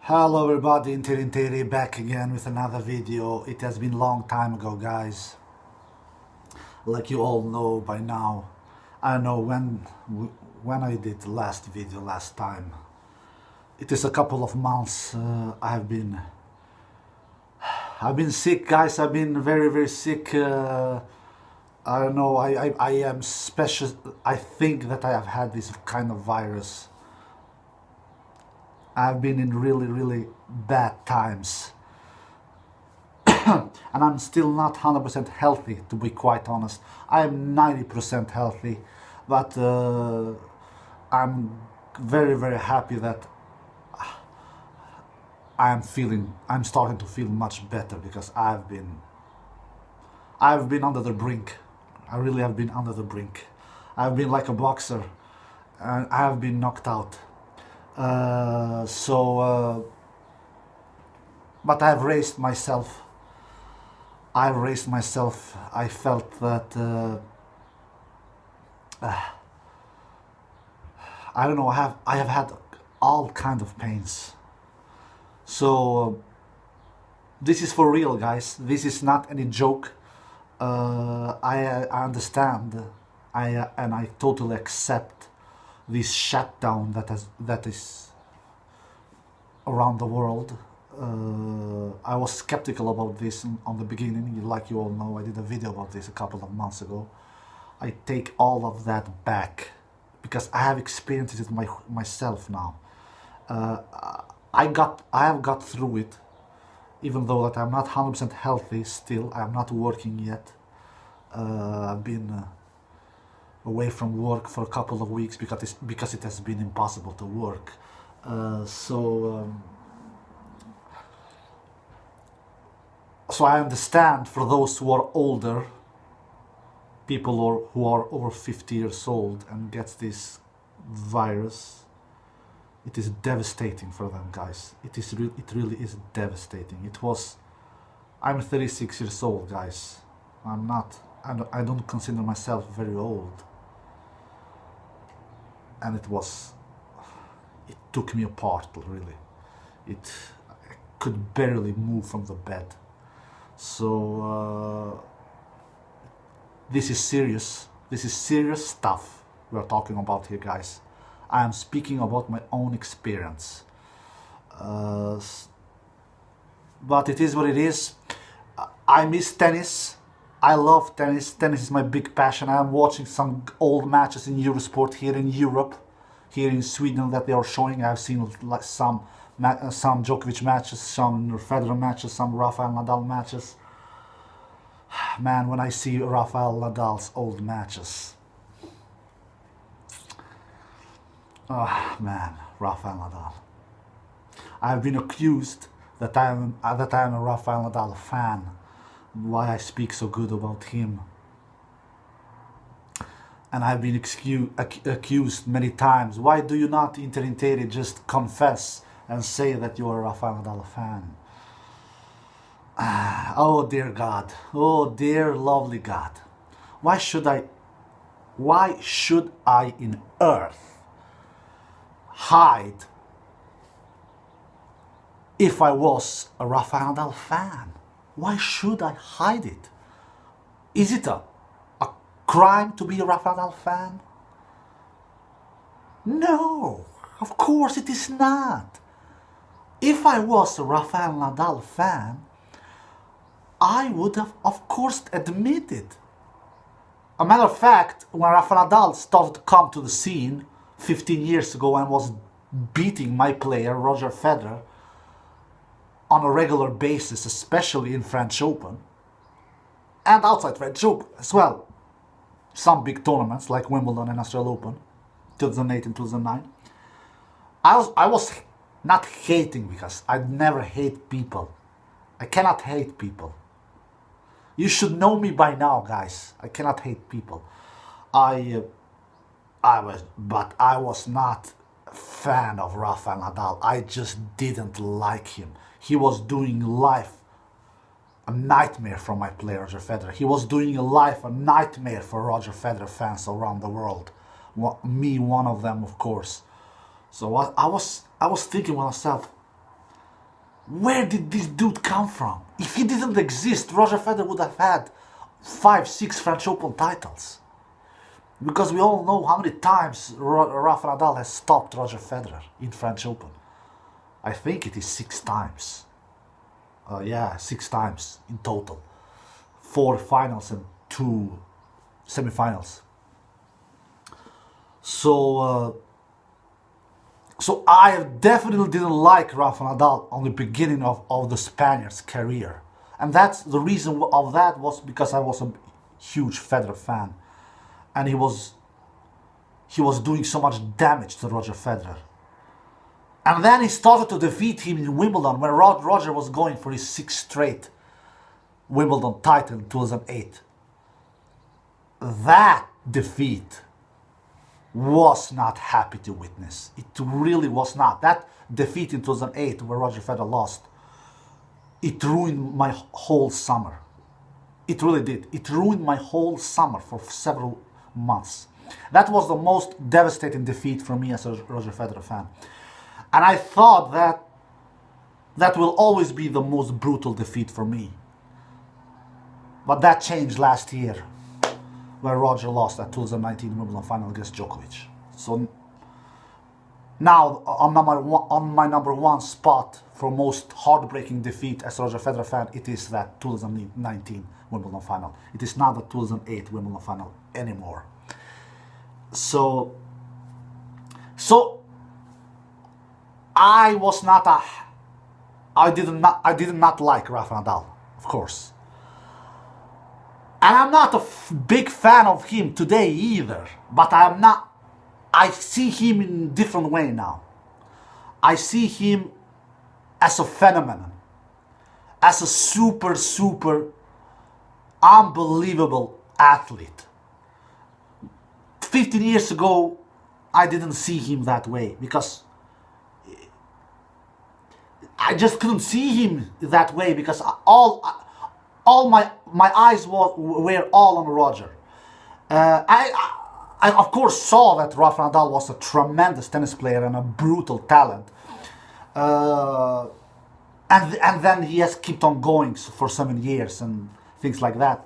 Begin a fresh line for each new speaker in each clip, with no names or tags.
Hello everybody, Interi back again with another video. It has been a long time ago, guys. Like you all know by now. I don't know when I did the last video last time. It is a couple of months. I've been sick, guys. I've been very sick. I don't know. I am special. I think that I have had this kind of virus. I've been in really bad times. And I'm still not 100% healthy, to be quite honest. I'm 90% healthy, but I'm very happy that I'm starting to feel much better, because I've been under the brink. I really have been under the brink. I've been like a boxer, and I have been knocked out. But I've raised myself. I felt that I don't know. I have had all kind of pains. So this is for real, guys. This is not any joke. I understand. I totally accept this shutdown that is around the world. I was skeptical about this on the beginning. Like you all know, I did a video about this a couple of months ago. I take all of that back, because I have experienced it myself now. I have got through it, even though that I'm not 100% healthy still. I'm not working yet. I've been away from work for a couple of weeks because it has been impossible to work. So I understand, for those who are older, people who are over 50 years old and gets this virus, it is devastating for them, guys. It really is devastating. I'm 36 years old, guys. I don't consider myself very old. And it took me apart, really. I could barely move from the bed. So this is serious. This is serious stuff we're talking about here, guys. I am speaking about my own experience. But it is what it is. I miss tennis. I love tennis. Tennis is my big passion. I am watching some old matches in Eurosport here in Europe, here in Sweden, that they are showing. I've seen like some Djokovic matches, some Federer matches, some Rafael Nadal matches. Man, when I see Rafael Nadal's old matches, oh man, Rafael Nadal. I've been accused that I am a Rafael Nadal fan. Why I speak so good about him. And I've been accused many times. Why do you not, Interi, just confess and say that you are a Rafael Nadal fan? Oh dear God. Oh dear lovely God. Why should I in earth hide if I was a Rafael Nadal fan? Why should I hide it? Is it a crime to be a Rafael Nadal fan? No, of course it is not. If I was a Rafael Nadal fan, I would have, of course, admitted. A matter of fact, when Rafael Nadal started to come to the scene 15 years ago and was beating my player, Roger Federer, on a regular basis, especially in French Open, and outside French Open as well, some big tournaments like Wimbledon and Australian Open, 2008 and 2009, I was not hating, because I never hate people. I cannot hate people. You should know me by now, guys. I cannot hate people. I was not a fan of Rafael Nadal. I just didn't like him. He was doing life a nightmare for my player, Roger Federer. He was doing life a nightmare for Roger Federer fans around the world. Me, one of them, of course. So I was thinking to myself, Where did this dude come from? If he didn't exist, Roger Federer would have had 5, 6 French Open titles. Because we all know how many times Rafa Nadal has stopped Roger Federer in French Open. I think it is 6 times. Yeah, 6 times in total. 4 finals and 2 semifinals. So I definitely didn't like Rafa Nadal on the beginning of the Spaniard's career. And that's the reason of that was because I was a huge Federer fan. And he was doing so much damage to Roger Federer. And then he started to defeat him in Wimbledon when Roger was going for his 6th straight Wimbledon title in 2008. That defeat was not happy to witness. It really was not. That defeat in 2008 where Roger Federer lost, it ruined my whole summer. It really did. It ruined my whole summer for several months. That was the most devastating defeat for me as a Roger Federer fan. And I thought that will always be the most brutal defeat for me. But that changed last year, where Roger lost at 2019 Wimbledon final against Djokovic. So now on my number 1 spot for most heartbreaking defeat as a Roger Federer fan, it is that 2019 Wimbledon final. It is not the 2008 Wimbledon final anymore. So I did not like Rafa Nadal, of course. And I'm not a big fan of him today either, but I see him in a different way now. I see him as a phenomenon, as a super unbelievable athlete. 15 years ago, I didn't see him that way because I just couldn't see him that way because all my eyes were all on Roger. I of course saw that Rafa Nadal was a tremendous tennis player and a brutal talent. And then he has kept on going for so many years and things like that.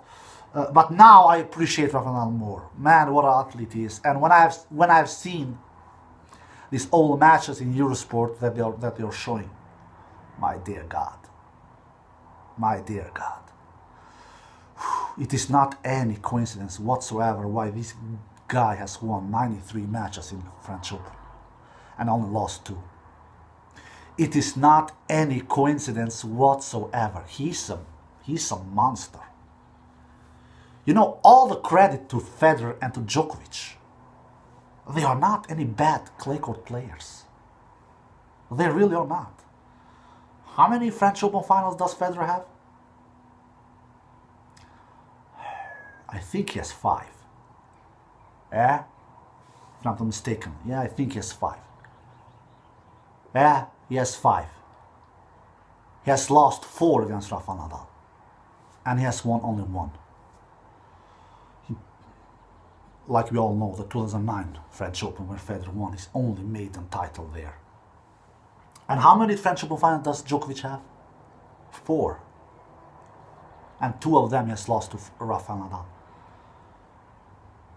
But now I appreciate Rafa Nadal more. Man, what an athlete he is! And when I've seen these old matches in Eurosport that they are showing, my dear God, it is not any coincidence whatsoever why this guy has won 93 matches in French Open and only lost 2. It is not any coincidence whatsoever. He's a monster. You know, all the credit to Federer and to Djokovic. They are not any bad clay court players. They really are not. How many French Open finals does Federer have? I think he has 5. Yeah? If I'm not mistaken. Yeah, I think he has 5. Yeah, he has 5. He has lost 4 against Rafa Nadal. And he has won only 1. Like we all know, the 2009 French Open where Federer won his only maiden title there. And how many French Open finals does Djokovic have? 4. And 2 of them he has lost to Rafael Nadal.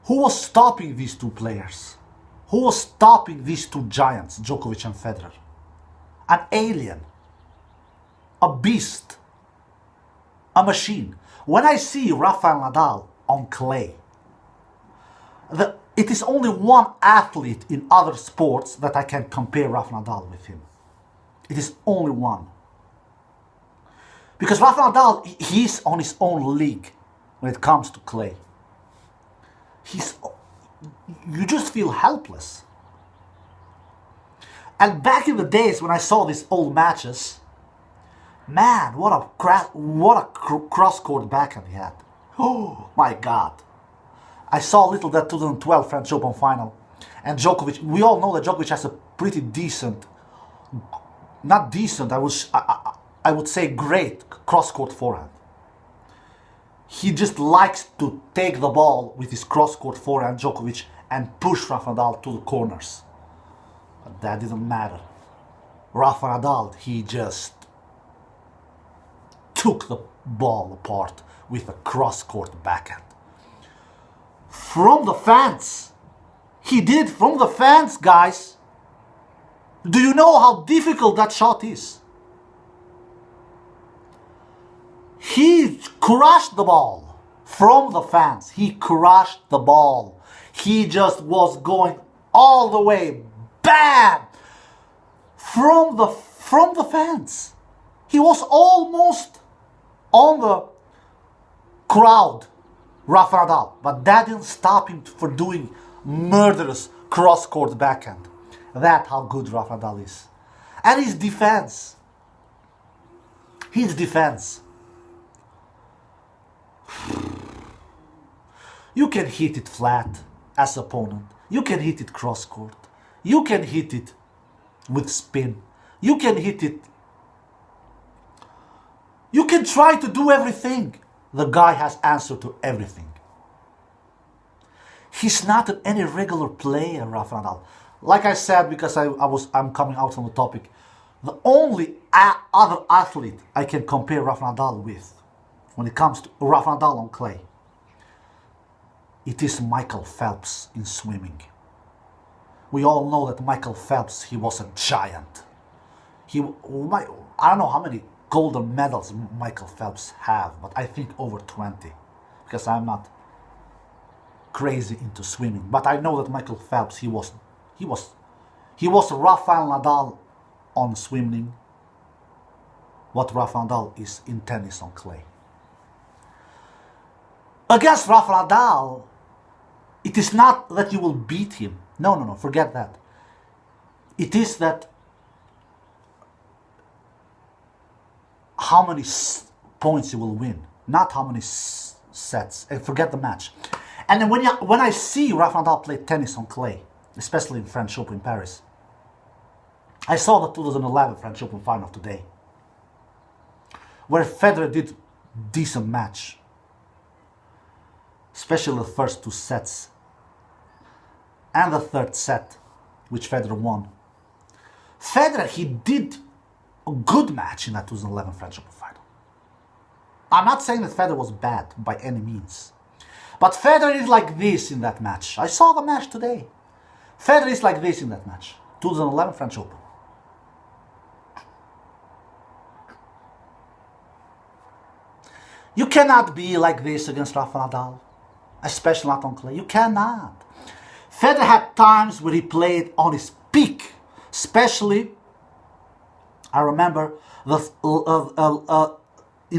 Who was stopping these 2 players? Who was stopping these 2 giants, Djokovic and Federer? An alien. A beast. A machine. When I see Rafael Nadal on clay, it is only one athlete in other sports that I can compare Rafael Nadal with him. It is only one. Because Rafael Nadal, he's on his own league when it comes to clay. You just feel helpless. And back in the days when I saw these old matches, man, what a cross-court backhand he had. Oh my God. I saw a little that 2012 French Open final. And Djokovic, we all know that Djokovic has a pretty decent, not decent, I would say great cross-court forehand. He just likes to take the ball with his cross-court forehand, Djokovic, and push Rafa Nadal to the corners. But that didn't matter. Rafa Nadal, he just took the ball apart with a cross-court backhand. From the fence. He did from the fence, guys. Do you know how difficult that shot is? He crushed the ball from the fence. He crushed the ball. He just was going all the way, bam, from the fence. He was almost on the crowd, Rafa Nadal, but that didn't stop him for doing murderous cross-court backhand. That's how good Rafa Nadal is. And his defense. You can hit it flat as opponent. You can hit it cross-court. You can hit it with spin. You can hit it. You can try to do everything. The guy has answer to everything. He's not any regular player, Rafa Nadal. Like I said, because I'm coming out on the topic, the only other athlete I can compare Rafa Nadal with, when it comes to Rafa Nadal on clay, it is Michael Phelps in swimming. We all know that Michael Phelps, he was a giant. I don't know how many golden medals Michael Phelps have, but I think over 20, because I'm not crazy into swimming. But I know that Michael Phelps, he was Rafael Nadal on swimming, what Rafael Nadal is in tennis on clay. Against Rafael Nadal, it is not that you will beat him. No, forget that. It is that how many points you will win, not how many sets. And forget the match. And then when I see Rafa Nadal play tennis on clay, especially in French Open in Paris, I saw the 2011 French Open final today, where Federer did decent match, especially the first two sets, and the third set, which Federer won. Federer, he did a good match in that 2011 French Open final. I'm not saying that Federer was bad by any means, but Federer is like this in that match. I saw the match today. Federer is like this in that match, 2011 French Open. You cannot be like this against Rafa Nadal, especially not on clay. You cannot. Federer had times where he played on his peak, especially, I remember, in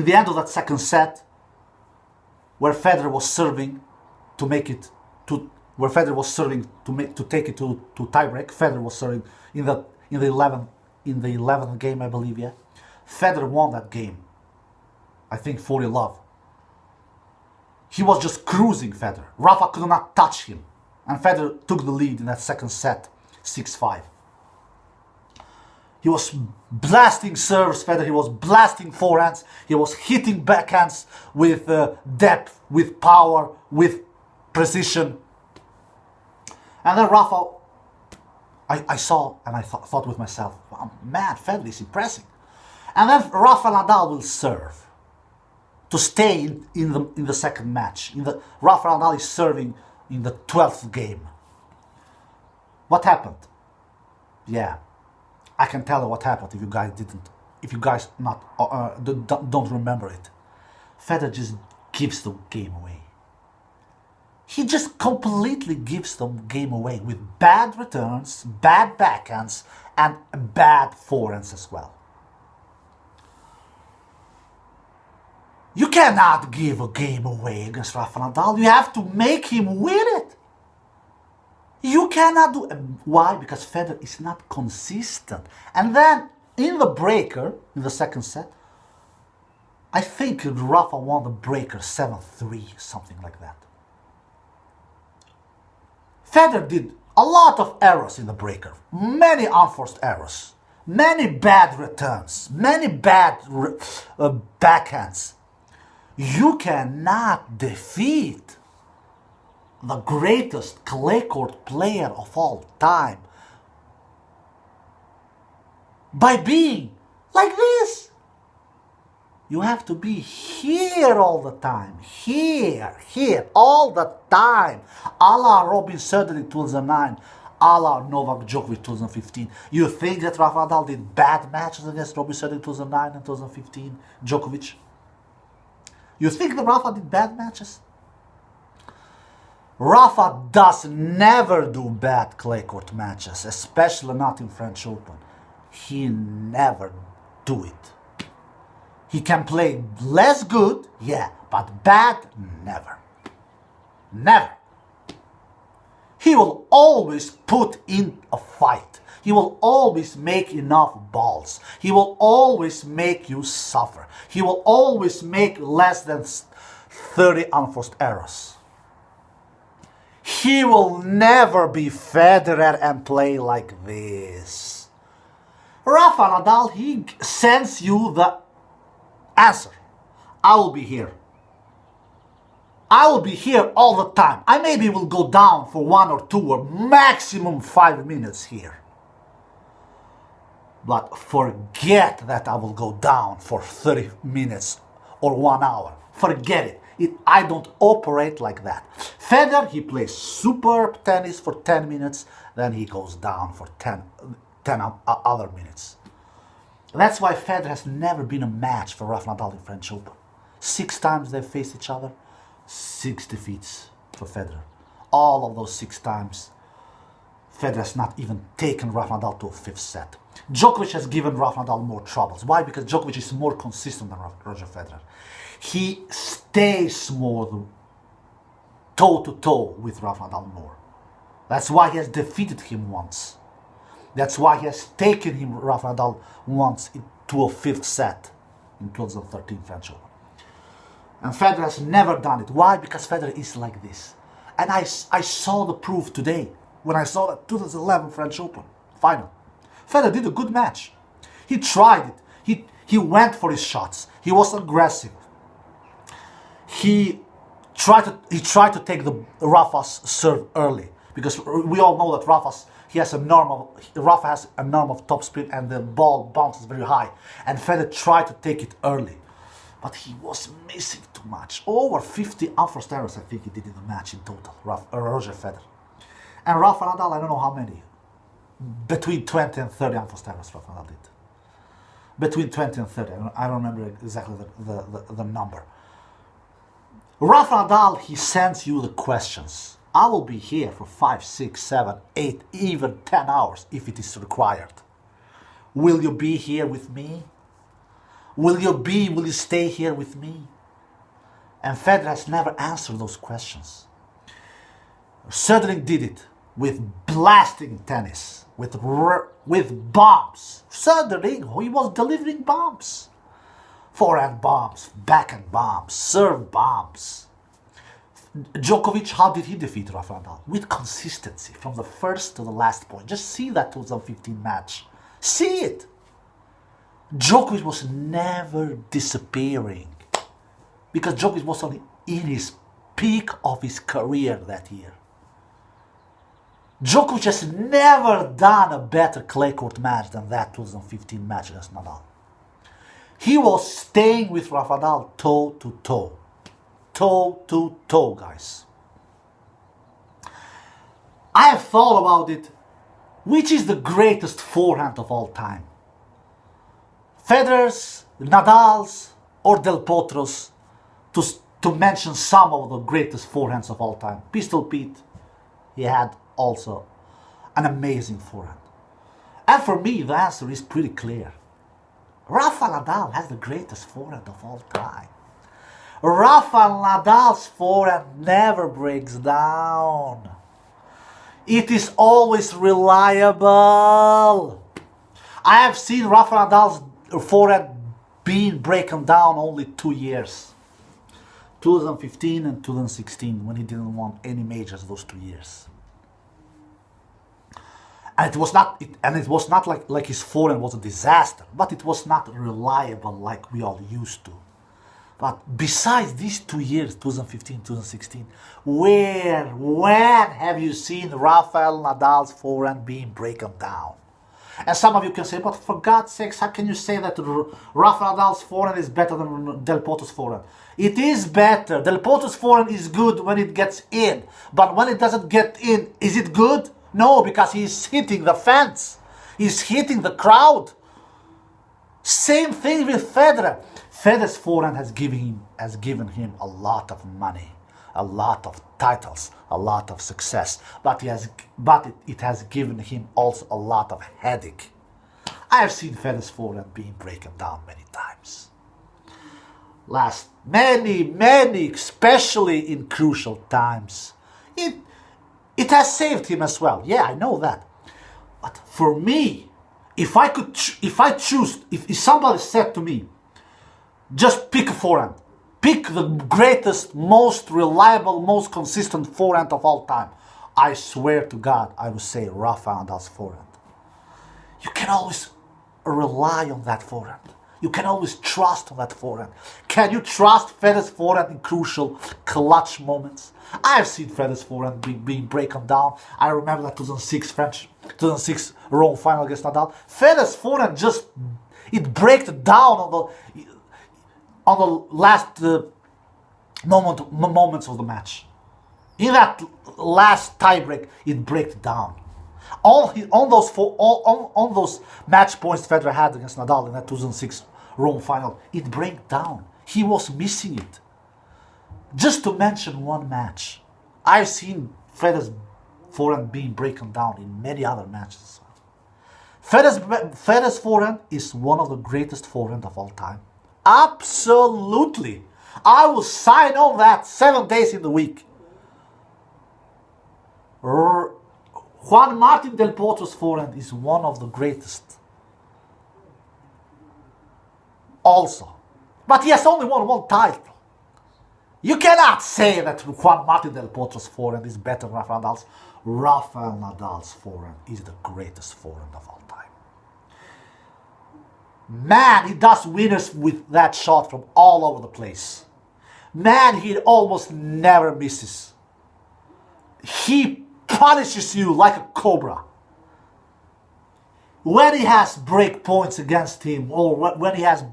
the end of that second set, where Federer was serving to make it to, where Federer was serving to take it to tiebreak. Federer was serving in the 11th game, I believe. Yeah, Federer won that game. I think 40-love. He was just cruising Federer. Rafa could not touch him. And Federer took the lead in that second set, 6-5. He was blasting serves, Federer. He was blasting forehands. He was hitting backhands with depth, with power, with precision. And then Rafa, I saw and I thought with myself, oh, man, Federer is impressive. And then Rafa Nadal will serve to stay in the second match. Rafa Nadal is serving in the 12th game. What happened? Yeah, I can tell you what happened if you guys don't remember it. Federer just gives the game away. He just completely gives the game away with bad returns, bad backhands, and bad forehands as well. You cannot give a game away against Rafa Nadal. You have to make him win it. You cannot do. Why? Because Federer is not consistent. And then in the breaker, in the second set, I think Rafa won the breaker 7-3, something like that. Federer did a lot of errors in the breaker, many unforced errors, many bad returns, many bad backhands. You cannot defeat the greatest clay court player of all time by being like this. You have to be here all the time. Here, all the time. A la Robin Söderling 2009. A la Novak Djokovic 2015. You think that Rafa Nadal did bad matches against Robin Söderling 2009 and 2015? Djokovic? You think that Rafa did bad matches? Rafa does never do bad clay court matches, especially not in French Open. He never do it. He can play less good, yeah, but bad, never. Never. He will always put in a fight. He will always make enough balls. He will always make you suffer. He will always make less than 30 unforced errors. He will never be Federer and play like this. Rafa Nadal, he sends you the answer. I will be here. I will be here all the time. I maybe will go down for 1 or 2 or maximum 5 minutes here. But forget that I will go down for 30 minutes or 1 hour. Forget it. I don't operate like that. Federer, he plays superb tennis for 10 minutes, then he goes down for 10 other minutes. That's why Federer has never been a match for Rafa Nadal in French Open. 6 times they've faced each other, 6 defeats for Federer. All of those 6 times, Federer has not even taken Rafa Nadal to a 5th set. Djokovic has given Rafa Nadal more troubles. Why? Because Djokovic is more consistent than Roger Federer. He stays more toe-to-toe with Rafa Nadal more. That's why he has defeated him once. That's why he has taken him, Rafa Nadal, once to a 5th set in 2013 French Open. And Federer has never done it. Why? Because Federer is like this. And I saw the proof today when I saw that 2011 French Open final. Federer did a good match. He tried it. He went for his shots. He was aggressive. He tried to take the Rafa's serve early, because we all know that Rafa has a normal topspin and the ball bounces very high, and Federer tried to take it early, but he was missing too much. Over 50 unforced errors I think he did in the match in total, Roger Federer. And Rafa Nadal, I don't know how many, between 20 and 30 unforced errors Rafa Nadal did. Between 20 and 30, I don't remember exactly the number. Rafa Nadal, he sends you the questions. I will be here for 5, 6, 7, 8, even 10 hours if it is required. Will you be here with me? Will you stay here with me? And Federer has never answered those questions. Söderling did it with blasting tennis, with bombs. Söderling, he was delivering bombs. Forehand bombs, backhand bombs, serve bombs. Djokovic, how did he defeat Rafa Nadal? With consistency, from the first to the last point. Just see that 2015 match. See it. Djokovic was never disappearing, because Djokovic was only in his peak of his career that year. Djokovic has never done a better clay court match than that 2015 match against Nadal. He was staying with Rafa Nadal toe to toe. Toe to toe, guys. I have thought about it. Which is the greatest forehand of all time? Federer's, Nadal's, or Del Potro's, to mention some of the greatest forehands of all time. Pistol Pete, he had also an amazing forehand. And for me, the answer is pretty clear. Rafa Nadal has the greatest forehand of all time. Rafa Nadal's forehand never breaks down. It is always reliable. I have seen Rafa Nadal's forehand being broken down only 2 years. 2015 and 2016, when he didn't win any majors those 2 years. And it was not like his forehand was a disaster, but it was not reliable like we all used to. But besides these 2 years, 2015, 2016, when have you seen Rafael Nadal's forehand being broken down? And some of you can say, but for God's sakes, how can you say that Rafa Nadal's forehand is better than Del Potro's forehand? It is better. Del Potro's forehand is good when it gets in. But when it doesn't get in, is it good? No, because he's hitting the fence. He's hitting the crowd. Same thing with Federer. Federer's forehand has given him a lot of money, a lot of titles, a lot of success. But it has given him also a lot of headache. I have seen Federer's forehand being broken down many times. Many, especially in crucial times. It has saved him as well. Yeah, I know that. But for me, if somebody said to me, just pick a forehand, pick the greatest, most reliable, most consistent forehand of all time, I swear to God, I would say Rafa Nadal's forehand. You can always rely on that forehand. You can always trust on that forehand. Can you trust Federer's forehand in crucial, clutch moments? I've seen Federer's forehand being broken down. I remember that 2006 Rome final against Nadal. Federer's forehand it broke down on the last moments of the match. In that last tiebreak, it broke down. On those match points Federer had against Nadal in that 2006 Rome final, it broke down. He was missing it. Just to mention one match, I've seen Federer's forehand being broken down in many other matches. Federer's forehand is one of the greatest forehand of all time. Absolutely. I will sign on that 7 days in the week. Juan Martín del Potro's forehand is one of the greatest. Also. But he has only won one title. You cannot say that Juan Martín del Potro's forehand is better than Rafael Nadal's. Rafael Nadal's forehand is the greatest forehand of all time. Man, he does winners with that shot from all over the place. Man, he almost never misses. He punishes you like a cobra. When he has break points against him, or when he has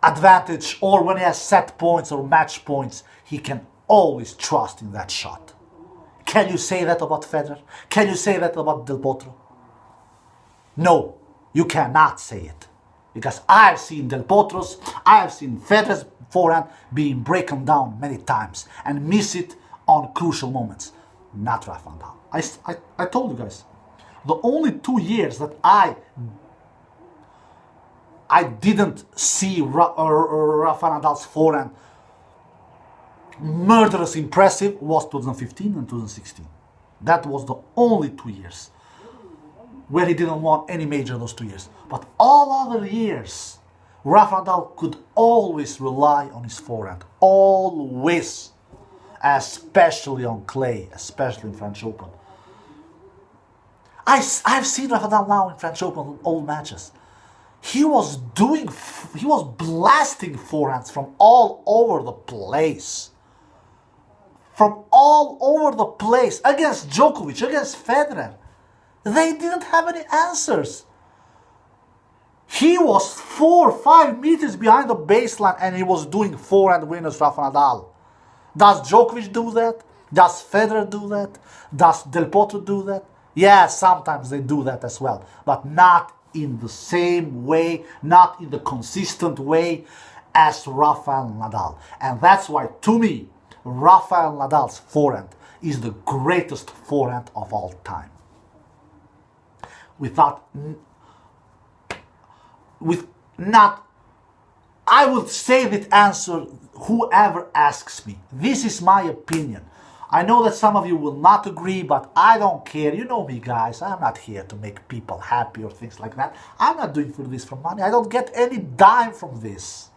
advantage, or when he has set points or match points, he can always trust in that shot. Can you say that about Federer? Can you say that about Del Potro? No, you cannot say it. Because I've seen Del Potro's, I've seen Federer's forehand being broken down many times and miss it on crucial moments. Not Rafa Nadal. I told you guys, the only 2 years that I didn't see Rafa Nadal's forehand murderous impressive was 2015 and 2016. That was the only 2 years where he didn't win any major those 2 years. But all other years, Rafa Nadal could always rely on his forehand. Always. Especially on clay, especially in French Open. I've seen Rafa Nadal now in French Open old matches. He was blasting forehands from all over the place. From all over the place. Against Djokovic, against Federer. They didn't have any answers. He was 4 or 5 meters behind the baseline and he was doing forehand winners, Rafa Nadal. Does Djokovic do that? Does Federer do that? Does Del Potro do that? Yeah, sometimes they do that as well. But not in the same way, not in the consistent way as Rafael Nadal. And that's why, to me, Rafael Nadal's forehand is the greatest forehand of all time. I would say that answer whoever asks me. This is my opinion. I know that some of you will not agree, but I don't care. You know me, guys. I'm not here to make people happy or things like that. I'm not doing this for money. I don't get any dime from this.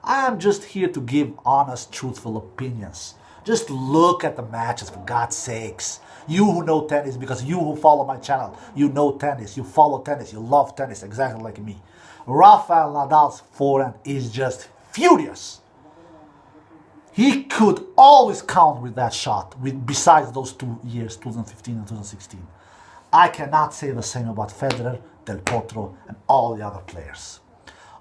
I am just here to give honest, truthful opinions. Just look at the matches, for God's sakes. You who know tennis, because you who follow my channel, you know tennis, you follow tennis, you love tennis, exactly like me. Rafael Nadal's forehand is just furious. He could always count with that shot, besides those 2 years, 2015 and 2016. I cannot say the same about Federer. Del Potro, and all the other players.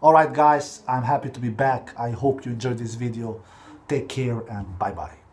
Alright guys, I'm happy to be back. I hope you enjoyed this video. Take care and bye bye.